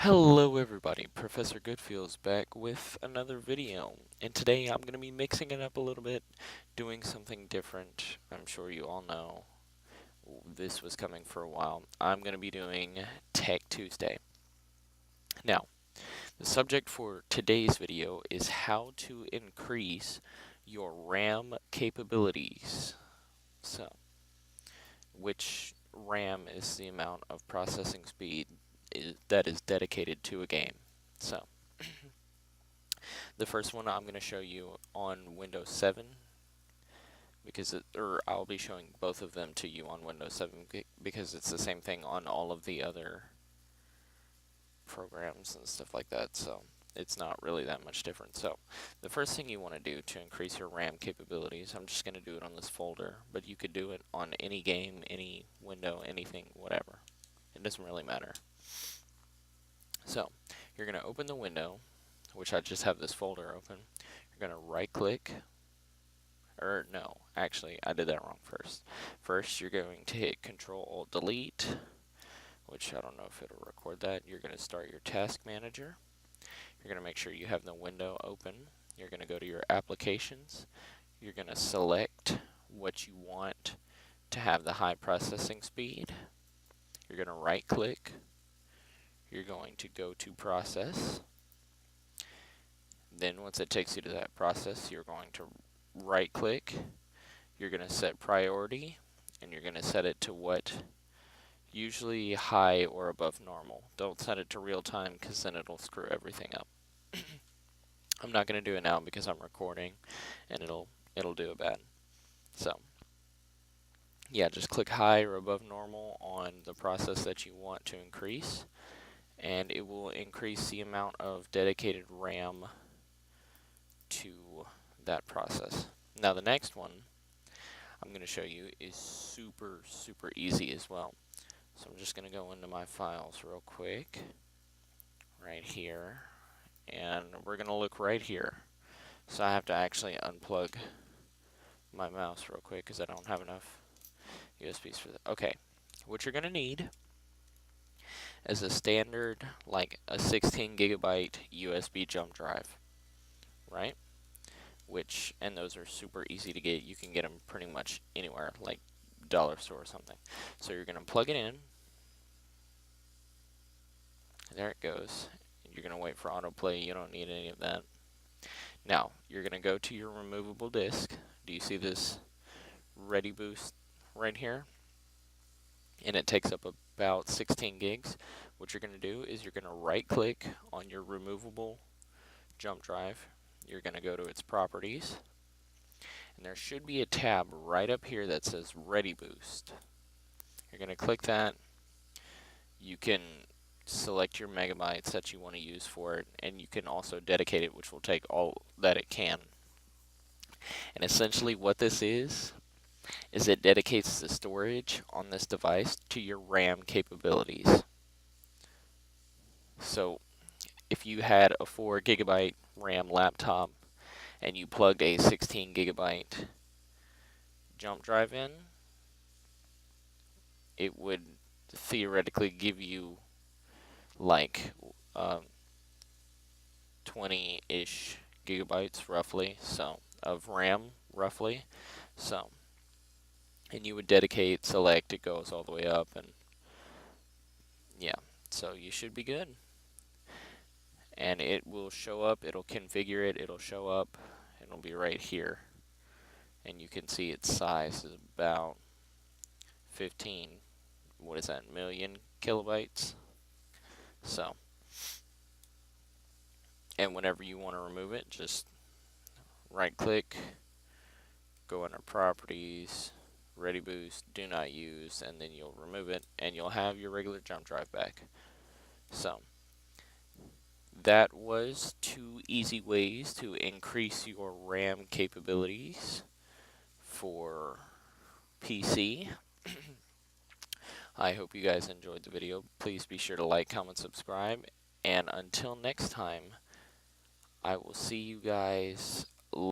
Hello everybody, Professor Goodfield's back with another video, and today I'm going to be mixing it up a little bit, doing something different. I'm sure you all know this was coming for a while. I'm going to be doing Tech Tuesday. Now, the subject for today's video is how to increase your RAM capabilities. So, which RAM is the amount of processing speed that is dedicated to a game. So, the first one I'm going to show you on Windows 7 or I'll be showing both of them to you on Windows 7 because it's the same thing on all of the other programs and stuff like that. So it's not really that much different. So the first thing you want to do to increase your RAM capabilities, I'm just going to do it on this folder, but you could do it on any game, any window, anything, whatever. It doesn't really matter. So you're going to open the window, which I just have this folder open. You're going to right click, or no, actually I did that wrong first. First you're going to hit Control-Alt-Delete, which I don't know if it'll record that. You're going to start your task manager. You're going to make sure you have the window open. You're going to go to your applications. You're going to select what you want to have the high processing speed. You're going to right click. You're going to go to process. Then once it takes you to that process, you're going to right click. You're going to set priority, and you're going to set it to what? Usually high or above normal. Don't set it to real time because then it'll screw everything up. I'm not going to do it now because I'm recording and it'll do it bad. So yeah, just click high or above normal on the process that you want to increase, and it will increase the amount of dedicated RAM to that process. Now the next one I'm going to show you is super easy as well. So I'm just going to go into my files real quick, right here, and we're going to look right here. So I have to actually unplug my mouse real quick because I don't have enough USBs for that. Okay, what you're going to need is a standard, like a 16 gigabyte USB jump drive, right? And those are super easy to get. You can get them pretty much anywhere, like dollar store or something. So you're going to plug it in. There it goes. You're going to wait for autoplay. You don't need any of that. Now, you're going to go to your removable disk. Do you see this Ready Boost right here? And it takes up about 16 gigs. What you're going to do is you're going to right click on your removable jump drive. You're going to go to its properties. And there should be a tab right up here that says Ready Boost. You're going to click that. You can select your megabytes that you want to use for it, and you can also dedicate it, which will take all that it can. And essentially what this is it dedicates the storage on this device to your RAM capabilities. So if you had a 4 gigabyte RAM laptop and you plugged a 16 gigabyte jump drive in, it would theoretically give you like 20-ish gigabytes roughly, so of RAM roughly. So, and you would dedicate, select, it goes all the way up, and yeah, so you should be good. And it will show up, it'll configure it, it'll show up, and it'll be right here. And you can see its size is about 15, what is that, million kilobytes? So, and whenever you want to remove it, just right click, go under properties, Ready Boost, do not use, and then you'll remove it, and you'll have your regular jump drive back. So, that was 2 easy ways to increase your RAM capabilities for PC. I hope you guys enjoyed the video. Please be sure to like, comment, subscribe, and until next time, I will see you guys